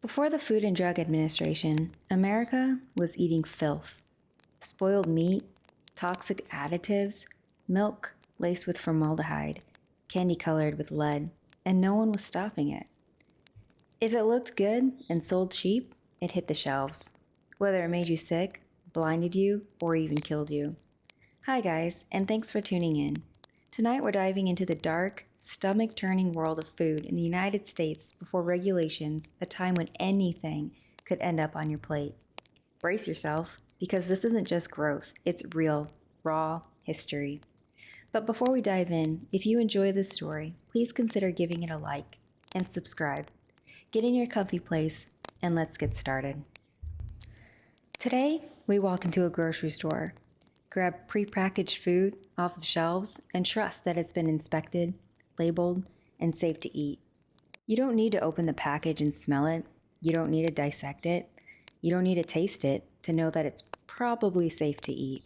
Before the Food and Drug Administration, America was eating filth. Spoiled meat, toxic additives, milk laced with formaldehyde, candy colored with lead, and no one was stopping it. If it looked good and sold cheap, it hit the shelves, whether it made you sick, blinded you, or even killed you. Hi guys, and thanks for tuning in. Tonight we're diving into the dark, stomach-turning world of food in the United States before regulations, a time when anything could end up on your plate. Brace yourself, because this isn't just gross, it's real, raw history. But before we dive in, if you enjoy this story, please consider giving it a like and subscribe. Get in your comfy place, and let's get started. Today, we walk into a grocery store, grab prepackaged food off of shelves, and trust that it's been inspected, labeled, and safe to eat. You don't need to open the package and smell it. You don't need to dissect it. You don't need to taste it to know that it's probably safe to eat.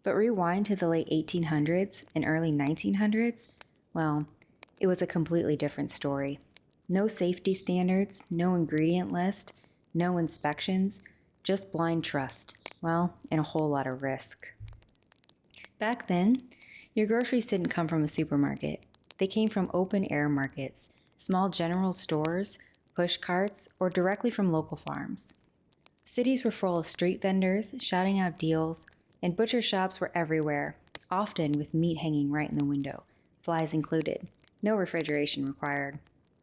But rewind to the late 1800s and early 1900s, well, it was a completely different story. No safety standards, no ingredient list, no inspections, just blind trust, well, and a whole lot of risk. Back then, your groceries didn't come from a supermarket. They came from open-air markets, small general stores, push carts, or directly from local farms. Cities were full of street vendors shouting out deals, and butcher shops were everywhere, often with meat hanging right in the window, flies included, no refrigeration required.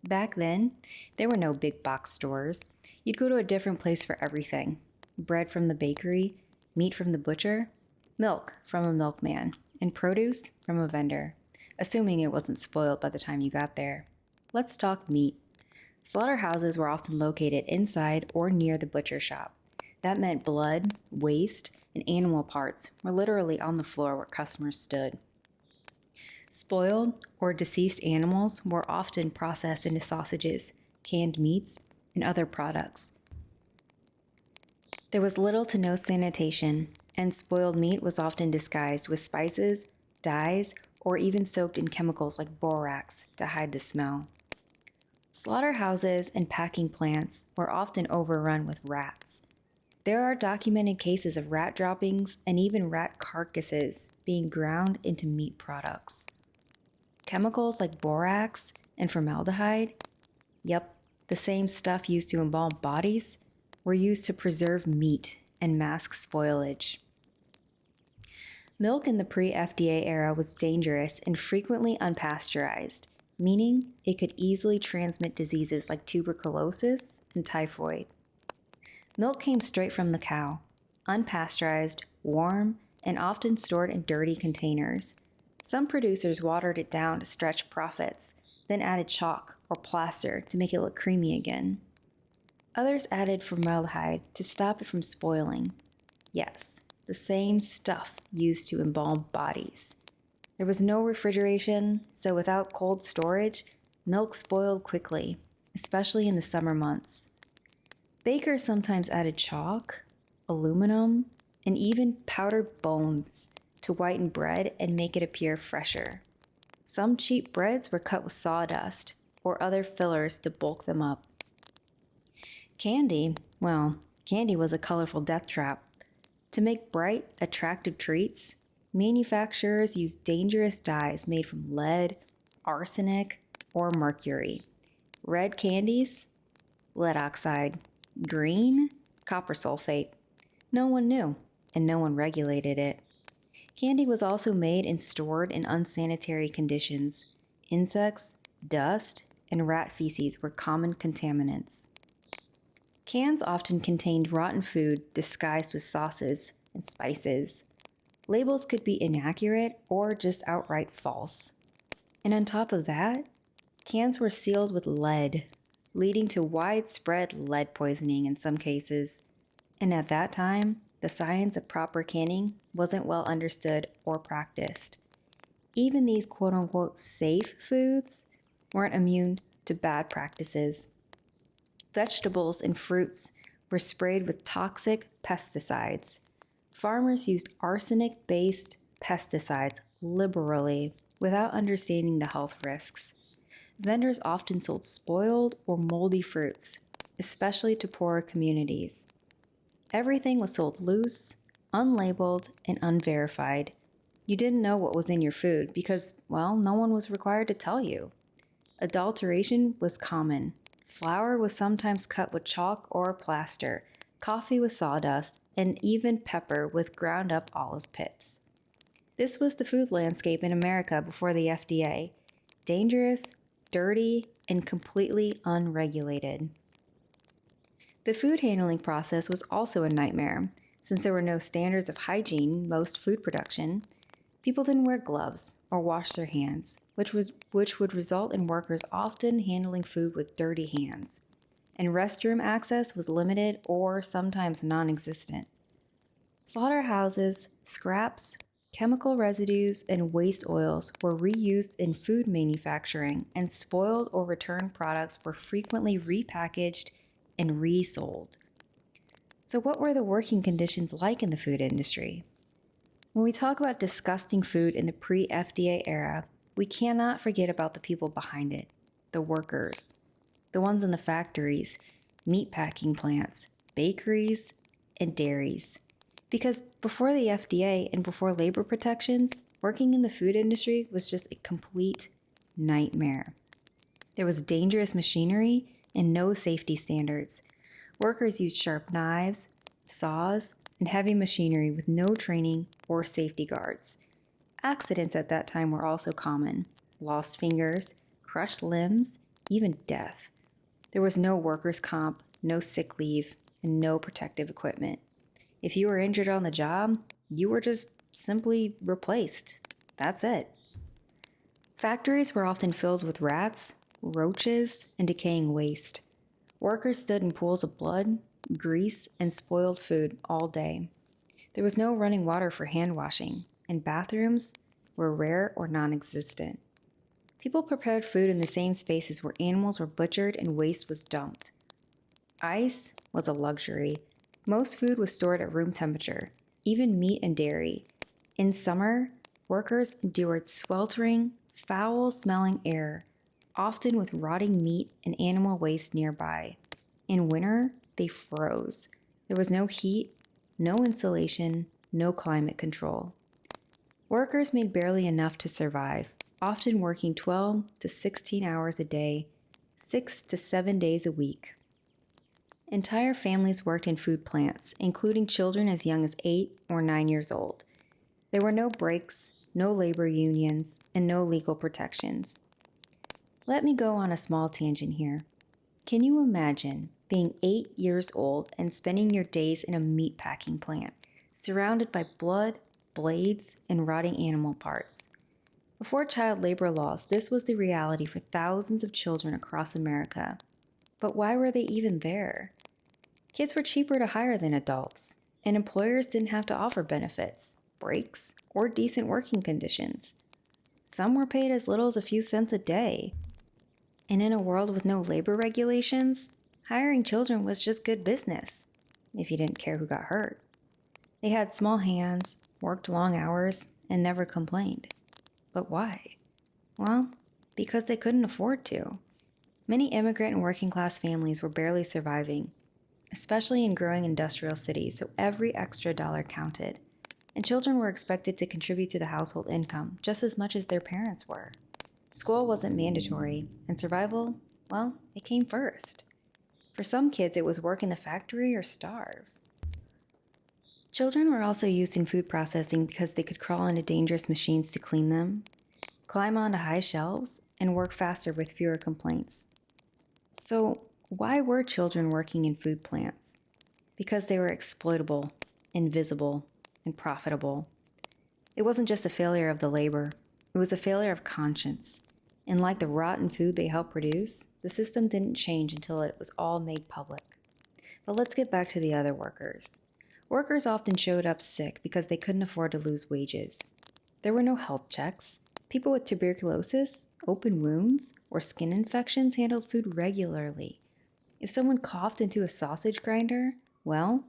Back then, there were no big box stores. You'd go to a different place for everything. Bread from the bakery, meat from the butcher, milk from a milkman, and produce from a vendor, assuming it wasn't spoiled by the time you got there. Let's talk meat. Slaughterhouses were often located inside or near the butcher shop. That meant blood, waste, and animal parts were literally on the floor where customers stood. Spoiled or deceased animals were often processed into sausages, canned meats, and other products. There was little to no sanitation, and spoiled meat was often disguised with spices, dyes, or even soaked in chemicals like borax to hide the smell. Slaughterhouses and packing plants were often overrun with rats. There are documented cases of rat droppings and even rat carcasses being ground into meat products. Chemicals like borax and formaldehyde, yep, the same stuff used to embalm bodies, were used to preserve meat and mask spoilage. Milk in the pre-FDA era was dangerous and frequently unpasteurized, meaning it could easily transmit diseases like tuberculosis and typhoid. Milk came straight from the cow, unpasteurized, warm, and often stored in dirty containers. Some producers watered it down to stretch profits, then added chalk or plaster to make it look creamy again. Others added formaldehyde to stop it from spoiling. Yes, the same stuff used to embalm bodies. There was no refrigeration, so without cold storage, milk spoiled quickly, especially in the summer months. Bakers sometimes added chalk, aluminum, and even powdered bones to whiten bread and make it appear fresher. Some cheap breads were cut with sawdust or other fillers to bulk them up. Candy was a colorful death trap. To make bright, attractive treats, manufacturers used dangerous dyes made from lead, arsenic, or mercury. Red candies? Lead oxide. Green? Copper sulfate. No one knew, and no one regulated it. Candy was also made and stored in unsanitary conditions. Insects, dust, and rat feces were common contaminants. Cans often contained rotten food disguised with sauces and spices. Labels could be inaccurate or just outright false. And on top of that, cans were sealed with lead, leading to widespread lead poisoning in some cases. And at that time, the science of proper canning wasn't well understood or practiced. Even these quote-unquote safe foods weren't immune to bad practices. Vegetables and fruits were sprayed with toxic pesticides. Farmers used arsenic-based pesticides liberally without understanding the health risks. Vendors often sold spoiled or moldy fruits, especially to poorer communities. Everything was sold loose, unlabeled, and unverified. You didn't know what was in your food because, well, no one was required to tell you. Adulteration was common. Flour was sometimes cut with chalk or plaster, coffee with sawdust, and even pepper with ground up olive pits. This was the food landscape in America before the FDA: dangerous, dirty, and completely unregulated. The food handling process was also a nightmare. Since there were no standards of hygiene most food production, people didn't wear gloves or wash their hands, which would result in workers often handling food with dirty hands. And restroom access was limited or sometimes non-existent. Slaughterhouses, scraps, chemical residues, and waste oils were reused in food manufacturing, and spoiled or returned products were frequently repackaged and resold. So, what were the working conditions like in the food industry? When we talk about disgusting food in the pre-FDA era, we cannot forget about the people behind it, the workers, the ones in the factories, meat packing plants, bakeries, and dairies. Because before the FDA and before labor protections, working in the food industry was just a complete nightmare. There was dangerous machinery and no safety standards. Workers used sharp knives, saws, and heavy machinery with no training or safety guards. Accidents at that time were also common: lost fingers, crushed limbs, even death. There was no workers' comp, no sick leave, and no protective equipment. If you were injured on the job, you were just simply replaced. That's it. Factories were often filled with rats, roaches, and decaying waste. Workers stood in pools of blood, grease, and spoiled food all day. There was no running water for hand washing, and bathrooms were rare or non-existent. People prepared food in the same spaces where animals were butchered and waste was dumped. Ice was a luxury. Most food was stored at room temperature, even meat and dairy. In summer, workers endured sweltering, foul-smelling air, often with rotting meat and animal waste nearby. In winter, they froze. There was no heat, no insulation, no climate control. Workers made barely enough to survive, often working 12 to 16 hours a day, 6 to 7 days a week. Entire families worked in food plants, including children as young as 8 or 9 years old. There were no breaks, no labor unions, and no legal protections. Let me go on a small tangent here. Can you imagine being 8 years old and spending your days in a meatpacking plant, surrounded by blood, blades, and rotting animal parts? Before child labor laws, this was the reality for thousands of children across America. But why were they even there? Kids were cheaper to hire than adults, and employers didn't have to offer benefits, breaks, or decent working conditions. Some were paid as little as a few cents a day. And in a world with no labor regulations, hiring children was just good business, if you didn't care who got hurt. They had small hands, worked long hours, and never complained. But why? Well, because they couldn't afford to. Many immigrant and working class families were barely surviving, especially in growing industrial cities, so every extra dollar counted. And children were expected to contribute to the household income just as much as their parents were. School wasn't mandatory, and survival, well, it came first. For some kids, it was work in the factory or starve. Children were also used in food processing because they could crawl into dangerous machines to clean them, climb onto high shelves, and work faster with fewer complaints. So, why were children working in food plants? Because they were exploitable, invisible, and profitable. It wasn't just a failure of the labor, it was a failure of conscience. And like the rotten food they helped produce, the system didn't change until it was all made public. But let's get back to the other workers. Workers often showed up sick because they couldn't afford to lose wages. There were no health checks. People with tuberculosis, open wounds, or skin infections handled food regularly. If someone coughed into a sausage grinder, well,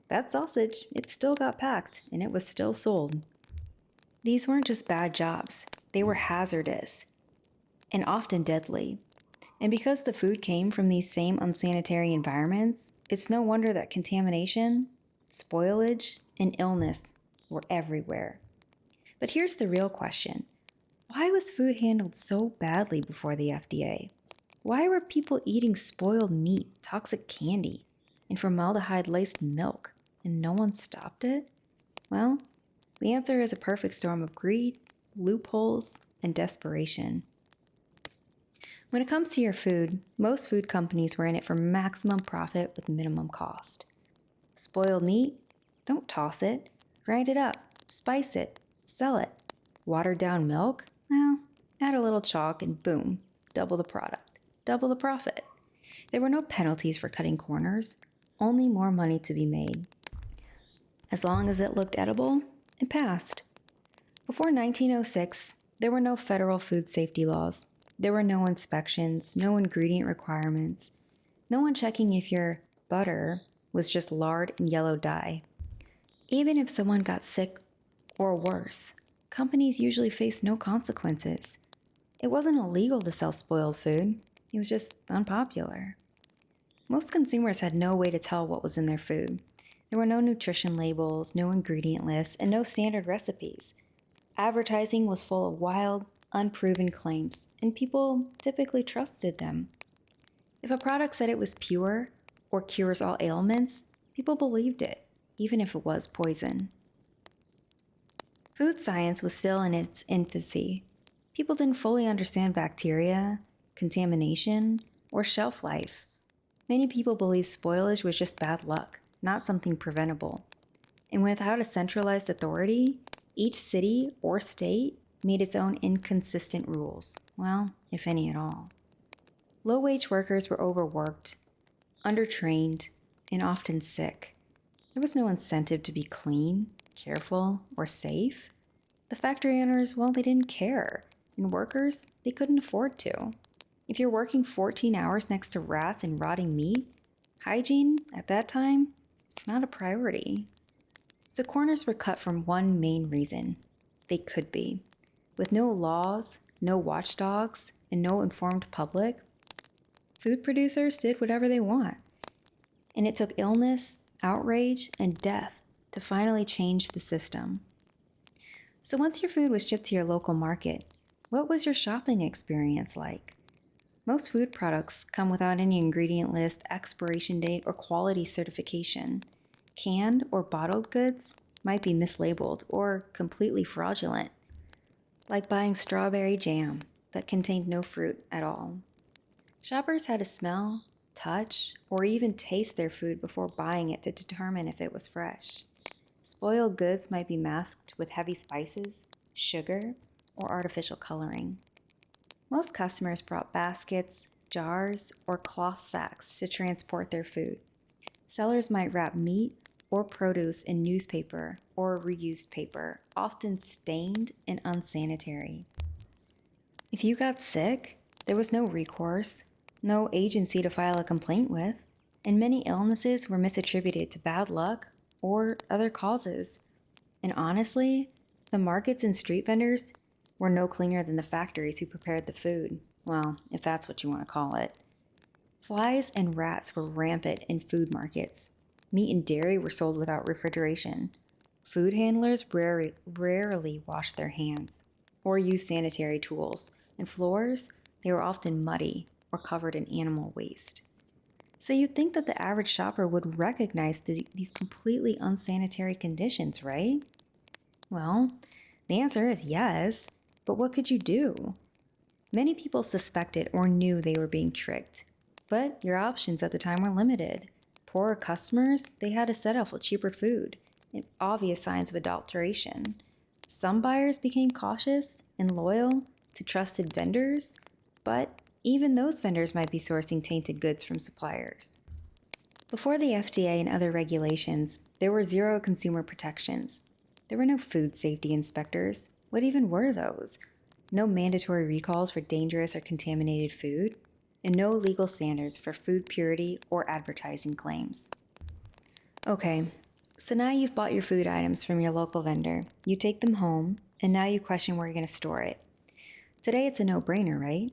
that sausage, it still got packed and it was still sold. These weren't just bad jobs, they were hazardous and often deadly. And because the food came from these same unsanitary environments, it's no wonder that contamination, spoilage, and illness were everywhere. But here's the real question. Why was food handled so badly before the FDA? Why were people eating spoiled meat, toxic candy, and formaldehyde-laced milk, and no one stopped it? Well, the answer is a perfect storm of greed, loopholes, and desperation. When it comes to your food, most food companies were in it for maximum profit with minimum cost. Spoiled meat? Don't toss it. Grind it up, spice it, sell it. Watered down milk? Well, add a little chalk and boom, double the product, double the profit. There were no penalties for cutting corners, only more money to be made. As long as it looked edible, it passed. Before 1906, there were no federal food safety laws. There were no inspections, no ingredient requirements, no one checking if your butter was just lard and yellow dye. Even if someone got sick or worse, companies usually faced no consequences. It wasn't illegal to sell spoiled food, it was just unpopular. Most consumers had no way to tell what was in their food. There were no nutrition labels, no ingredient lists, and no standard recipes. Advertising was full of wild, unproven claims, and people typically trusted them. If a product said it was pure or cures all ailments, people believed it, even if it was poison. Food science was still in its infancy. People didn't fully understand bacteria, contamination, or shelf life. Many people believed spoilage was just bad luck, not something preventable. And without a centralized authority, each city or state made its own inconsistent rules. Well, if any at all. Low-wage workers were overworked, undertrained, and often sick. There was no incentive to be clean, careful, or safe. The factory owners, well, they didn't care. And workers, they couldn't afford to. If you're working 14 hours next to rats and rotting meat, hygiene, at that time, it's not a priority. So corners were cut for one main reason. They could be. With no laws, no watchdogs, and no informed public, food producers did whatever they want. And it took illness, outrage, and death to finally change the system. So once your food was shipped to your local market, what was your shopping experience like? Most food products come without any ingredient list, expiration date, or quality certification. Canned or bottled goods might be mislabeled or completely fraudulent, like buying strawberry jam that contained no fruit at all. Shoppers had to smell, touch, or even taste their food before buying it to determine if it was fresh. Spoiled goods might be masked with heavy spices, sugar, or artificial coloring. Most customers brought baskets, jars, or cloth sacks to transport their food. Sellers might wrap meat or produce in newspaper or reused paper, often stained and unsanitary. If you got sick, there was no recourse, no agency to file a complaint with, and many illnesses were misattributed to bad luck or other causes. And honestly, the markets and street vendors were no cleaner than the factories who prepared the food. Well, if that's what you want to call it. Flies and rats were rampant in food markets. Meat and dairy were sold without refrigeration. Food handlers rarely washed their hands or used sanitary tools, and floors, they were often muddy or covered in animal waste. So you'd think that the average shopper would recognize these completely unsanitary conditions, right? Well, the answer is yes, but what could you do? Many people suspected or knew they were being tricked, but your options at the time were limited. Poorer customers, they had to settle for cheaper food and obvious signs of adulteration. Some buyers became cautious and loyal to trusted vendors, but even those vendors might be sourcing tainted goods from suppliers. Before the FDA and other regulations, there were zero consumer protections. There were no food safety inspectors. What even were those? No mandatory recalls for dangerous or contaminated food, and no legal standards for food purity or advertising claims. Okay, so now you've bought your food items from your local vendor. You take them home, and now you question where you're going to store it. Today it's a no-brainer, right?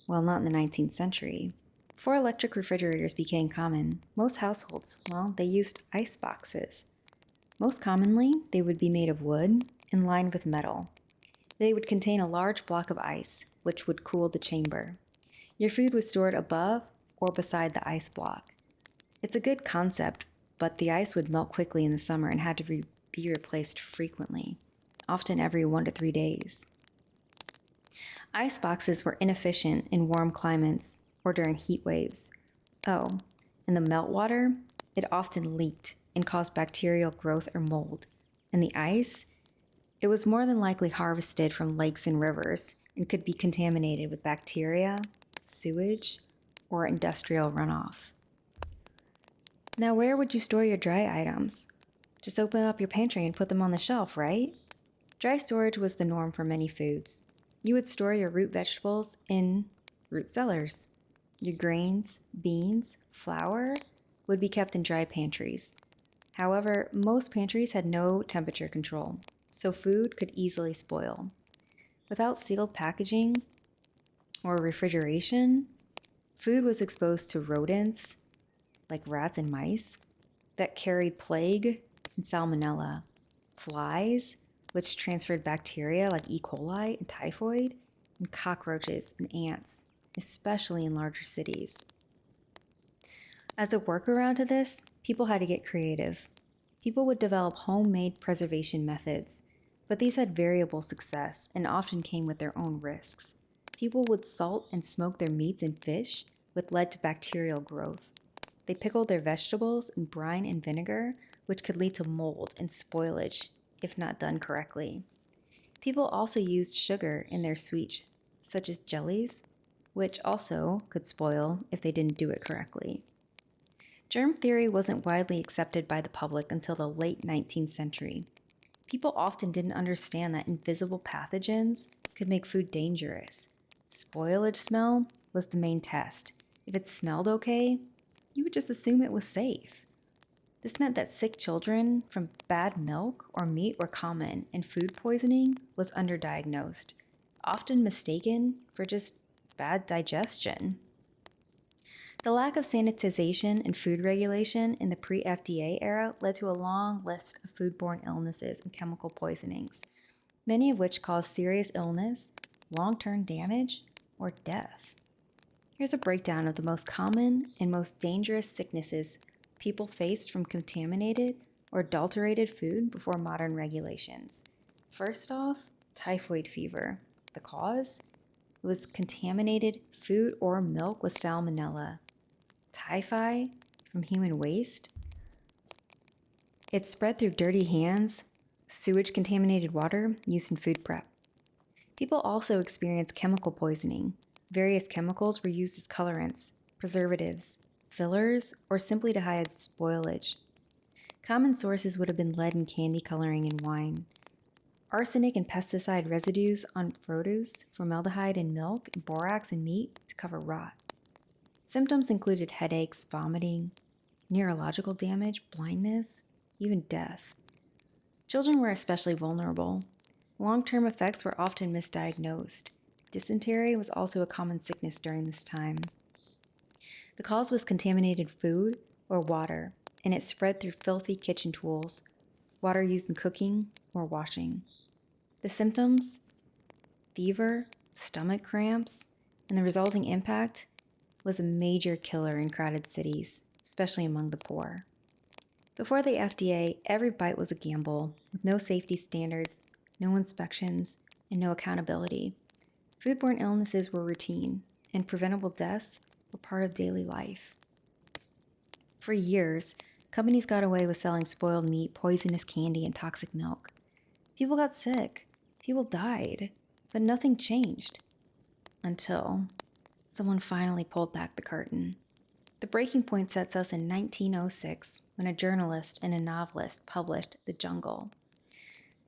Well, not in the 19th century. Before electric refrigerators became common, most households, well, they used ice boxes. Most commonly, they would be made of wood and lined with metal. They would contain a large block of ice, which would cool the chamber. Your food was stored above or beside the ice block. It's a good concept, but the ice would melt quickly in the summer and had to be replaced frequently, often every 1 to 3 days. Ice boxes were inefficient in warm climates or during heat waves. Oh, and the meltwater, it often leaked and caused bacterial growth or mold. And the ice, it was more than likely harvested from lakes and rivers and could be contaminated with bacteria, sewage, or industrial runoff. Now, where would you store your dry items? Just open up your pantry and put them on the shelf, right? Dry storage was the norm for many foods. You would store your root vegetables in root cellars. Your grains, beans, flour would be kept in dry pantries. However, most pantries had no temperature control, so food could easily spoil. Without sealed packaging or refrigeration, food was exposed to rodents, like rats and mice, that carried plague and salmonella, flies, which transferred bacteria like E. coli and typhoid, and cockroaches and ants, especially in larger cities. As a workaround to this, people had to get creative. People would develop homemade preservation methods, but these had variable success and often came with their own risks. People would salt and smoke their meats and fish, which led to bacterial growth. They pickled their vegetables in brine and vinegar, which could lead to mold and spoilage if not done correctly. People also used sugar in their sweets, such as jellies, which also could spoil if they didn't do it correctly. Germ theory wasn't widely accepted by the public until the late 19th century. People often didn't understand that invisible pathogens could make food dangerous. Spoilage smell was the main test. If it smelled okay, you would just assume it was safe. This meant that sick children from bad milk or meat were common, and food poisoning was underdiagnosed, often mistaken for just bad digestion. The lack of sanitization and food regulation in the pre-FDA era led to a long list of foodborne illnesses and chemical poisonings, many of which caused serious illness, long-term damage, or death. Here's a breakdown of the most common and most dangerous sicknesses people faced from contaminated or adulterated food before modern regulations. First off, typhoid fever. The cause was contaminated food or milk with salmonella. Typhi from human waste. It spread through dirty hands, sewage contaminated water used in food prep. People also experienced chemical poisoning. Various chemicals were used as colorants, preservatives, fillers, or simply to hide spoilage. Common sources would have been lead in candy coloring and wine, arsenic and pesticide residues on produce, formaldehyde in milk, and borax in meat to cover rot. Symptoms included headaches, vomiting, neurological damage, blindness, even death. Children were especially vulnerable. Long-term effects were often misdiagnosed. Dysentery was also a common sickness during this time. The cause was contaminated food or water, and it spread through filthy kitchen tools, water used in cooking or washing. The symptoms? Fever, stomach cramps, and the resulting impact was a major killer in crowded cities, especially among the poor. Before the FDA, every bite was a gamble, with no safety standards, no inspections, and no accountability. Foodborne illnesses were routine, and preventable deaths were part of daily life. For years, companies got away with selling spoiled meat, poisonous candy, and toxic milk. People got sick, people died, but nothing changed. Until someone finally pulled back the curtain. The breaking point sets us in 1906, when a journalist and a novelist published The Jungle.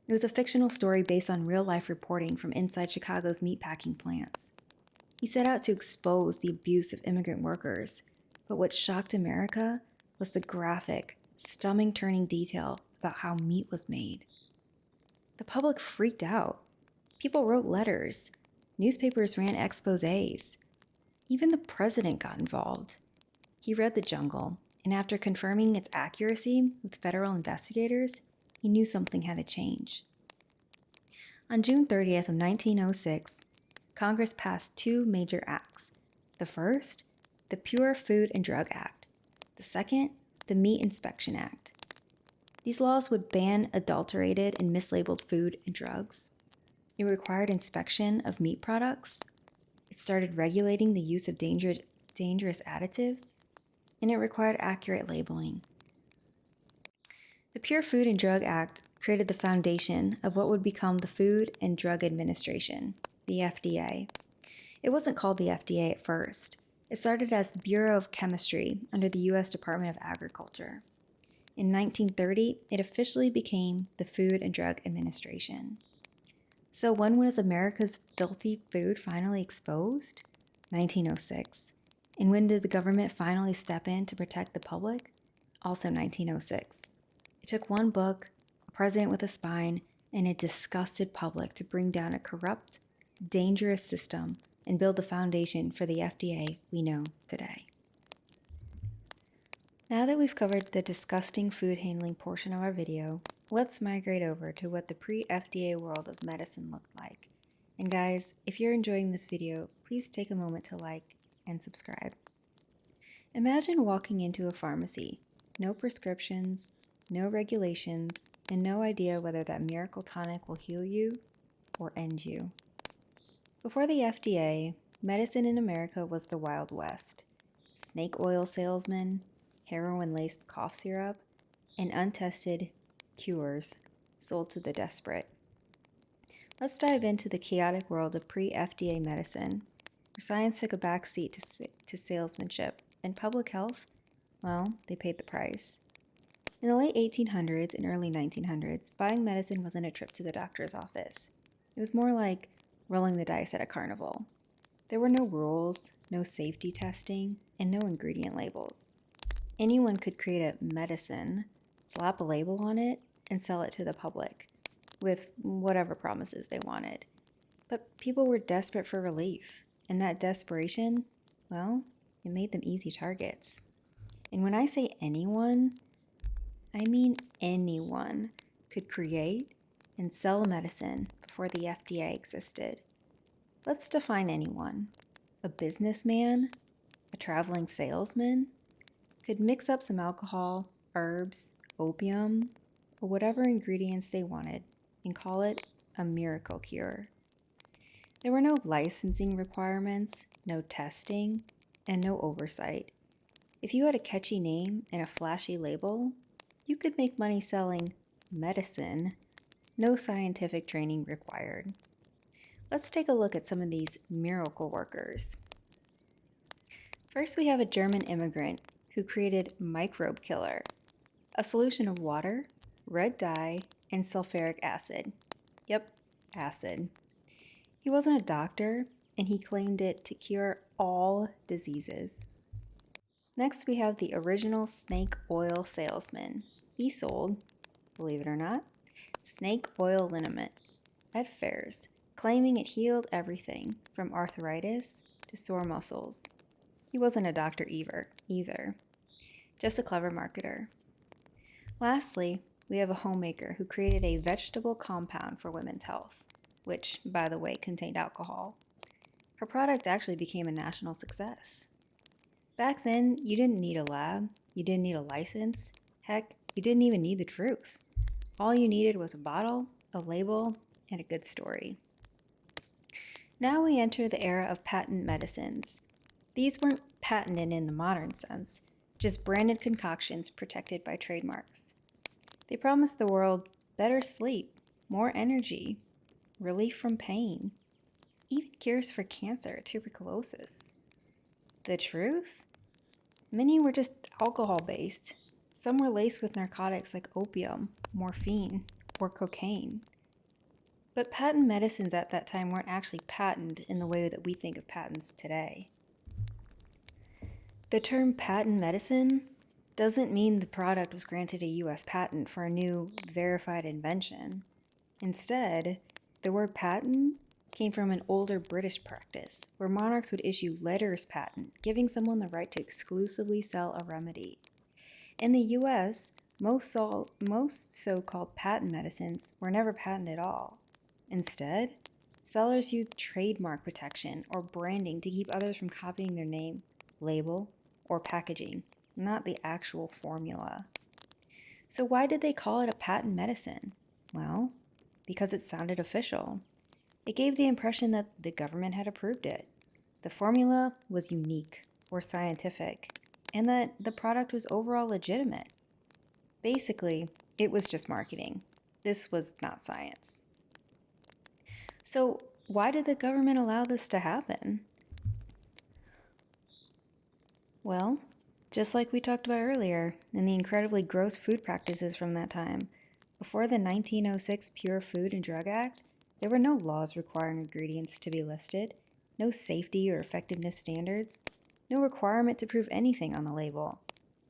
It was a fictional story based on real-life reporting from inside Chicago's meatpacking plants. He set out to expose the abuse of immigrant workers, but what shocked America was the graphic, stomach-turning detail about how meat was made. The public freaked out. People wrote letters. Newspapers ran exposés. Even the president got involved. He read The Jungle, and after confirming its accuracy with federal investigators, he knew something had to change. On June 30th of 1906, Congress passed two major acts. The first, the Pure Food and Drug Act. The second, the Meat Inspection Act. These laws would ban adulterated and mislabeled food and drugs. It required inspection of meat products. It started regulating the use of dangerous additives, and it required accurate labeling. The Pure Food and Drug Act created the foundation of what would become the Food and Drug Administration, the FDA. It wasn't called the FDA at first. It started as the Bureau of Chemistry under the U.S. Department of Agriculture. In 1930, it officially became the Food and Drug Administration. So when was America's filthy food finally exposed? 1906. And when did the government finally step in to protect the public? Also 1906. It took one book, a president with a spine, and a disgusted public to bring down a corrupt, dangerous system and build the foundation for the FDA we know today. Now that we've covered the disgusting food handling portion of our video, let's migrate over to what the pre-FDA world of medicine looked like. And guys, if you're enjoying this video, please take a moment to like and subscribe. Imagine walking into a pharmacy, no prescriptions, no regulations, and no idea whether that miracle tonic will heal you or end you. Before the FDA, medicine in America was the Wild West. Snake oil salesmen, heroin-laced cough syrup, and untested cures sold to the desperate. Let's dive into the chaotic world of pre-FDA medicine, where science took a backseat to salesmanship, and public health, well, they paid the price. In the late 1800s and early 1900s, buying medicine wasn't a trip to the doctor's office. It was more like rolling the dice at a carnival. There were no rules, no safety testing, and no ingredient labels. Anyone could create a medicine, slap a label on it, and sell it to the public with whatever promises they wanted. But people were desperate for relief, and that desperation, well, it made them easy targets. And when I say anyone, I mean anyone could create and sell a medicine before the FDA existed. Let's define anyone. A businessman, a traveling salesman, could mix up some alcohol, herbs, opium, or whatever ingredients they wanted and call it a miracle cure. There were no licensing requirements, no testing, and no oversight. If you had a catchy name and a flashy label, you could make money selling medicine, no scientific training required. Let's take a look at some of these miracle workers. First, we have a German immigrant who created Microbe Killer, a solution of water, red dye, and sulfuric acid. Yep, acid. He wasn't a doctor, and he claimed it to cure all diseases. Next, we have the original snake oil salesman. He sold, believe it or not, snake oil liniment at fairs, claiming it healed everything from arthritis to sore muscles. He wasn't a doctor either, just a clever marketer. Lastly, we have a homemaker who created a vegetable compound for women's health, which, by the way, contained alcohol. Her product actually became a national success. Back then, you didn't need a lab, you didn't need a license, heck, you didn't even need the truth. All you needed was a bottle, a label, and a good story. Now we enter the era of patent medicines. These weren't patented in the modern sense, just branded concoctions protected by trademarks. They promised the world better sleep, more energy, relief from pain, even cures for cancer, tuberculosis. The truth? Many were just alcohol-based. Some were laced with narcotics like opium, morphine, or cocaine. But patent medicines at that time weren't actually patented in the way that we think of patents today. The term patent medicine doesn't mean the product was granted a U.S. patent for a new verified invention. Instead, the word patent came from an older British practice where monarchs would issue letters patent, giving someone the right to exclusively sell a remedy. In the US, most so-called patent medicines were never patented at all. Instead, sellers used trademark protection or branding to keep others from copying their name, label, or packaging, not the actual formula. So why did they call it a patent medicine? Well, because it sounded official. It gave the impression that the government had approved it. The formula was unique or scientific, and that the product was overall legitimate. Basically, it was just marketing. This was not science. So, why did the government allow this to happen? Well, just like we talked about earlier, in the incredibly gross food practices from that time, before the 1906 Pure Food and Drug Act, there were no laws requiring ingredients to be listed, no safety or effectiveness standards, no requirement to prove anything on the label.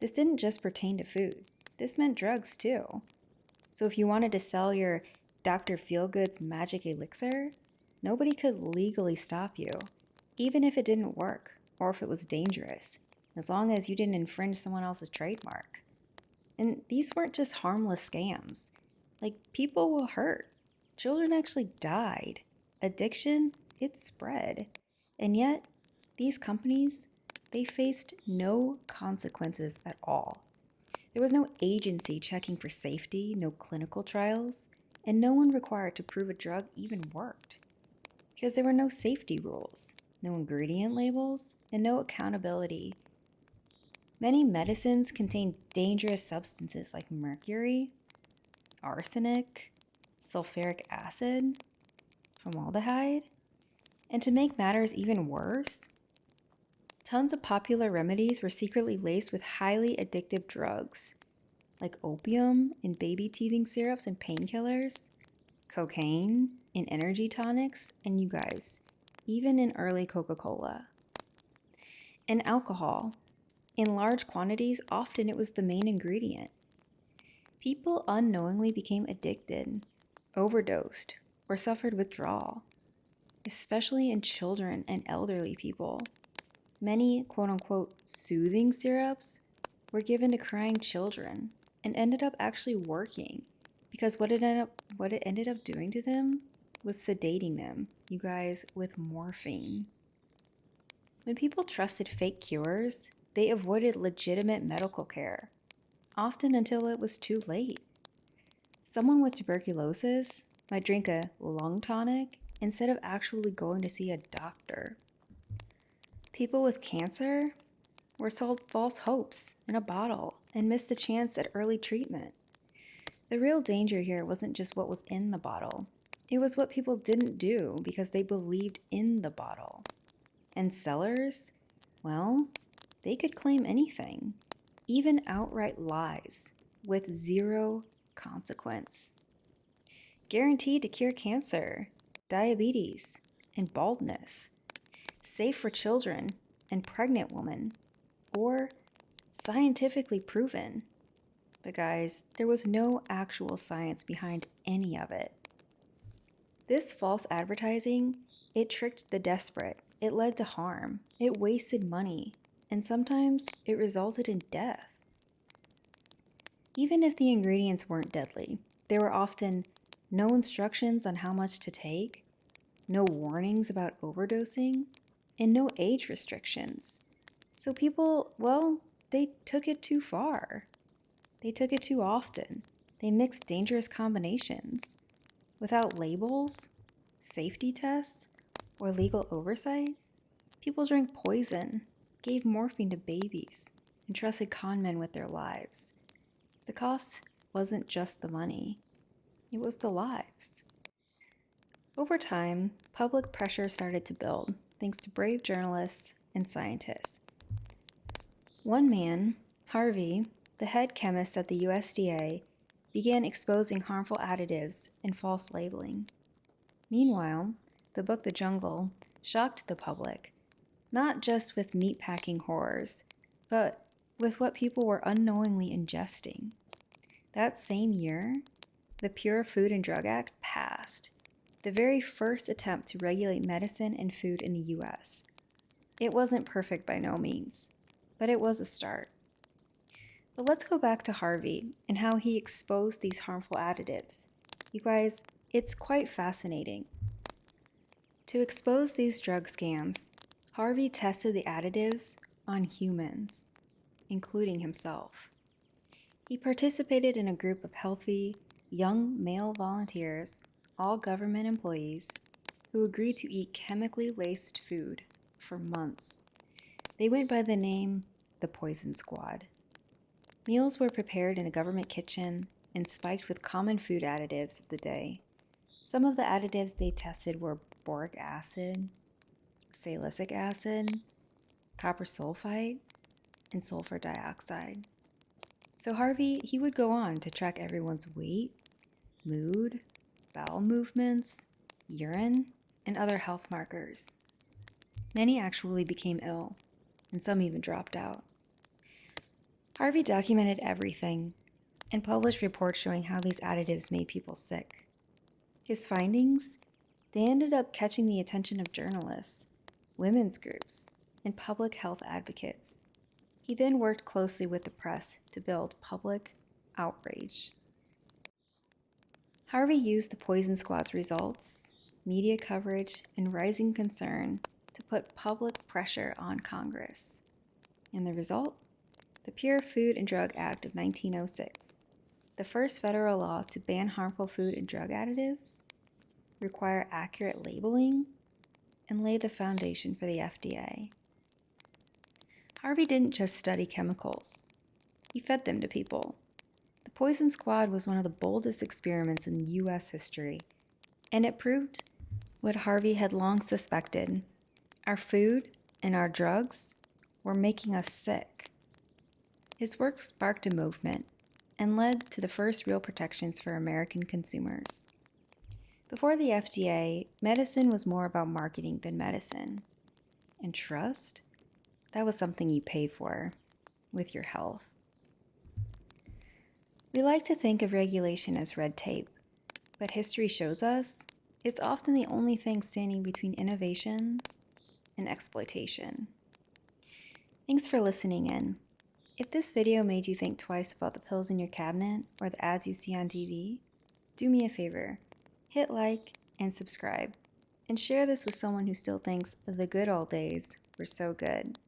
This didn't just pertain to food. This meant drugs too. So if you wanted to sell your Dr. Feelgood's magic elixir, nobody could legally stop you, even if it didn't work or if it was dangerous, as long as you didn't infringe someone else's trademark. And these weren't just harmless scams. Like, people were hurt. Children actually died. Addiction, it spread. And yet, these companies, they faced no consequences at all. There was no agency checking for safety, no clinical trials, and no one required to prove a drug even worked. Because there were no safety rules, no ingredient labels, and no accountability. Many medicines contain dangerous substances like mercury, arsenic, sulfuric acid, formaldehyde, and to make matters even worse, tons of popular remedies were secretly laced with highly addictive drugs, like opium in baby teething syrups and painkillers, cocaine in energy tonics, and you guys, even in early Coca-Cola. And alcohol. In large quantities, often it was the main ingredient. People unknowingly became addicted, overdosed, or suffered withdrawal, especially in children and elderly people. Many quote-unquote soothing syrups were given to crying children and ended up actually working because what it ended up doing to them was sedating them, you guys, with morphine. When people trusted fake cures, they avoided legitimate medical care, often until it was too late. Someone with tuberculosis might drink a lung tonic instead of actually going to see a doctor. People with cancer were sold false hopes in a bottle and missed the chance at early treatment. The real danger here wasn't just what was in the bottle. It was what people didn't do because they believed in the bottle. And sellers, well, they could claim anything, even outright lies, with zero consequence. Guaranteed to cure cancer, diabetes, and baldness. Safe for children and pregnant women, or scientifically proven. But guys, there was no actual science behind any of it. This false advertising, it tricked the desperate, it led to harm, it wasted money, and sometimes it resulted in death. Even if the ingredients weren't deadly, there were often no instructions on how much to take, no warnings about overdosing, and no age restrictions. So people, well, they took it too far. They took it too often. They mixed dangerous combinations. Without labels, safety tests, or legal oversight, people drank poison, gave morphine to babies, and trusted con men with their lives. The cost wasn't just the money, it was the lives. Over time, public pressure started to build, thanks to brave journalists and scientists. One man, Harvey, the head chemist at the USDA, began exposing harmful additives and false labeling. Meanwhile, the book The Jungle shocked the public, not just with meatpacking horrors, but with what people were unknowingly ingesting. That same year, the Pure Food and Drug Act passed, the very first attempt to regulate medicine and food in the US. It wasn't perfect by no means, but it was a start. But let's go back to Harvey and how he exposed these harmful additives. You guys, it's quite fascinating. To expose these drug scams, Harvey tested the additives on humans, including himself. He participated in a group of healthy, young male volunteers, all government employees, who agreed to eat chemically laced food for months. They went by the name the Poison Squad. Meals were prepared in a government kitchen and spiked with common food additives of the day. Some of the additives they tested were boric acid, salicylic acid, copper sulfite, and sulfur dioxide. So Harvey, he would go on to track everyone's weight, mood, bowel movements, urine, and other health markers. Many actually became ill, and some even dropped out. Harvey documented everything and published reports showing how these additives made people sick. His findings, they ended up catching the attention of journalists, women's groups, and public health advocates. He then worked closely with the press to build public outrage. Harvey used the Poison Squad's results, media coverage, and rising concern to put public pressure on Congress. And the result? The Pure Food and Drug Act of 1906, the first federal law to ban harmful food and drug additives, require accurate labeling, and lay the foundation for the FDA. Harvey didn't just study chemicals. He fed them to people. The Poison Squad was one of the boldest experiments in U.S. history, and it proved what Harvey had long suspected. Our food and our drugs were making us sick. His work sparked a movement and led to the first real protections for American consumers. Before the FDA, medicine was more about marketing than medicine. And trust? That was something you paid for with your health. We like to think of regulation as red tape, but history shows us it's often the only thing standing between innovation and exploitation. Thanks for listening in. If this video made you think twice about the pills in your cabinet or the ads you see on TV, do me a favor, hit like and subscribe, and share this with someone who still thinks the good old days were so good.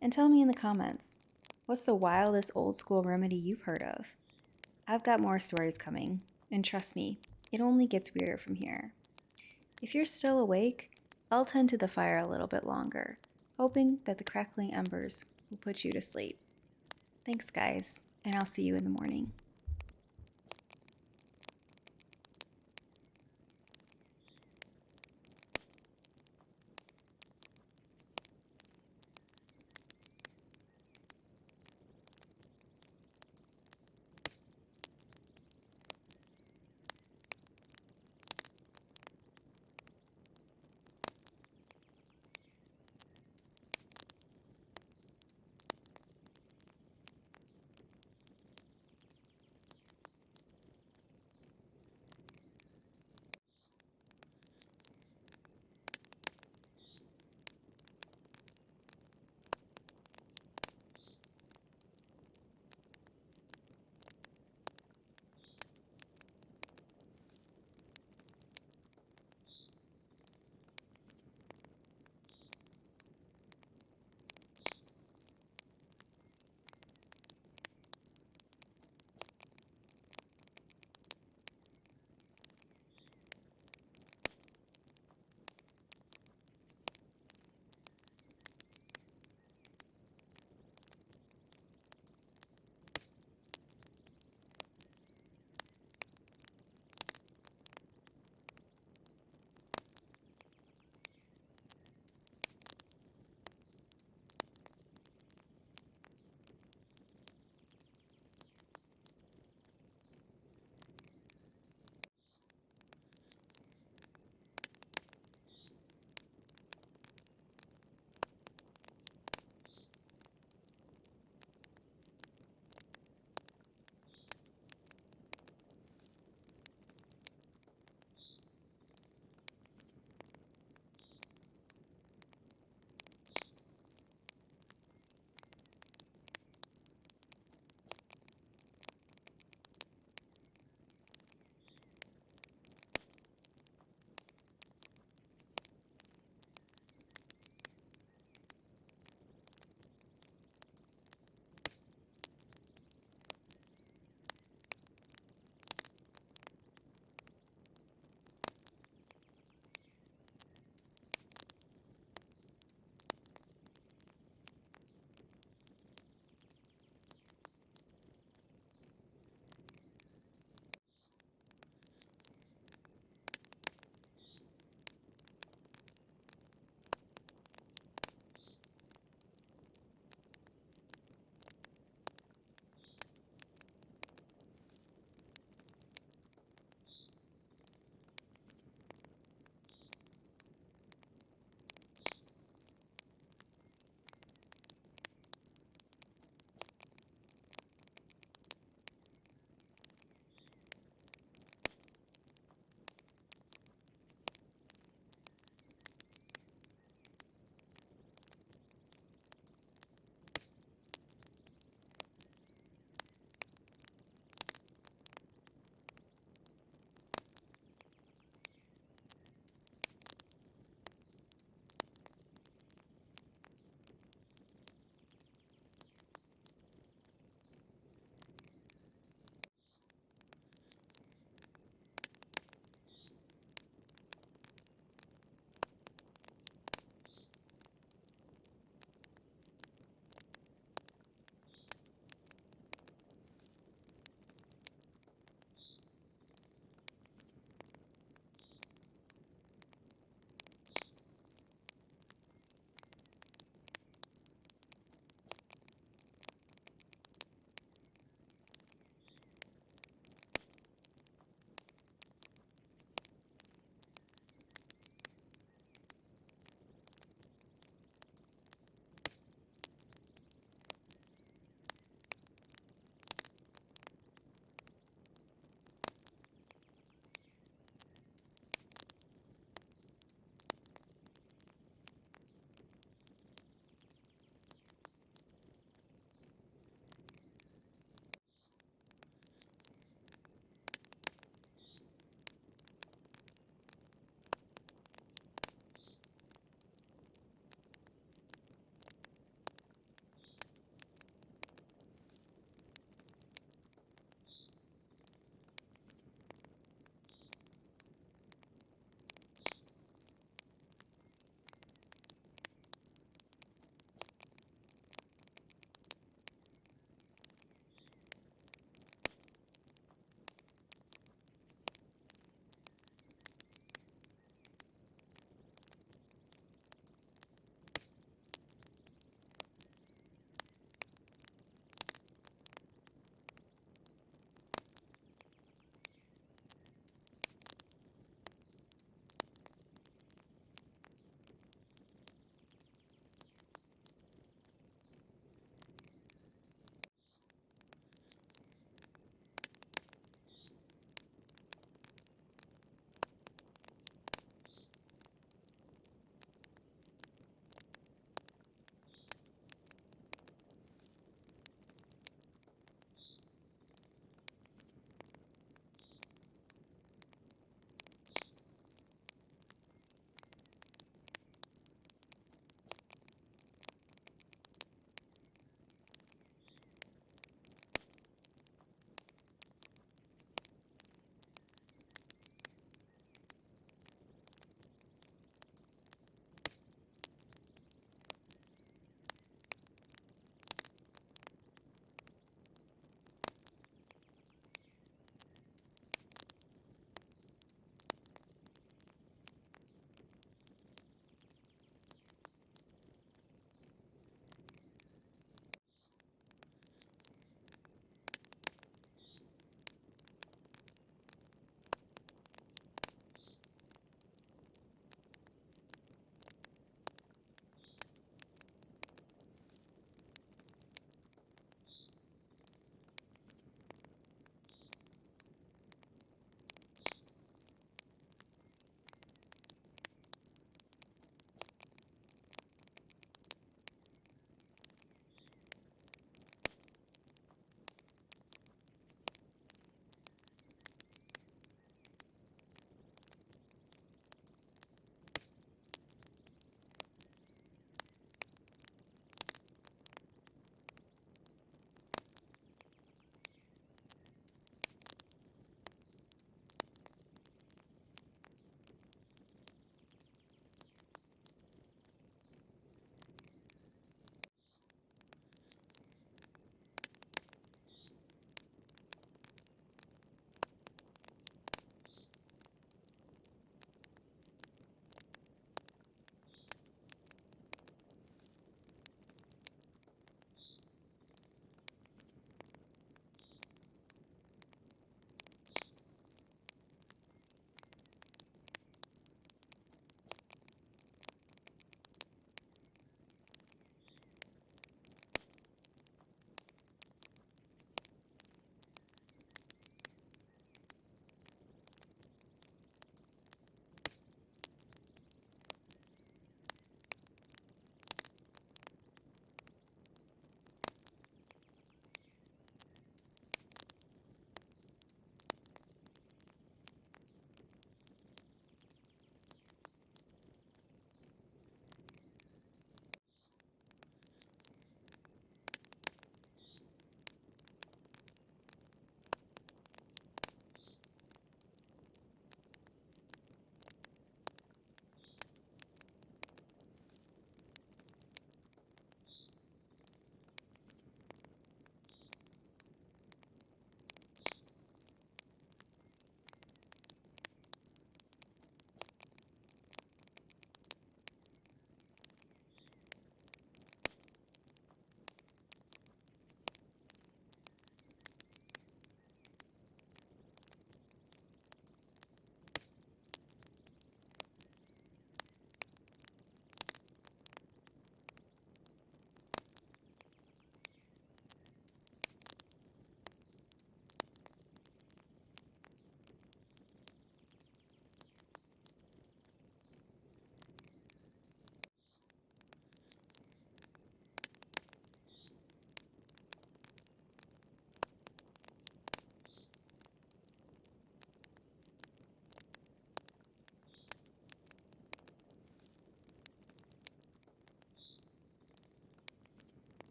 And tell me in the comments, what's the wildest old school remedy you've heard of? I've got more stories coming, and trust me, it only gets weirder from here. If you're still awake, I'll tend to the fire a little bit longer, hoping that the crackling embers will put you to sleep. Thanks, guys, and I'll see you in the morning.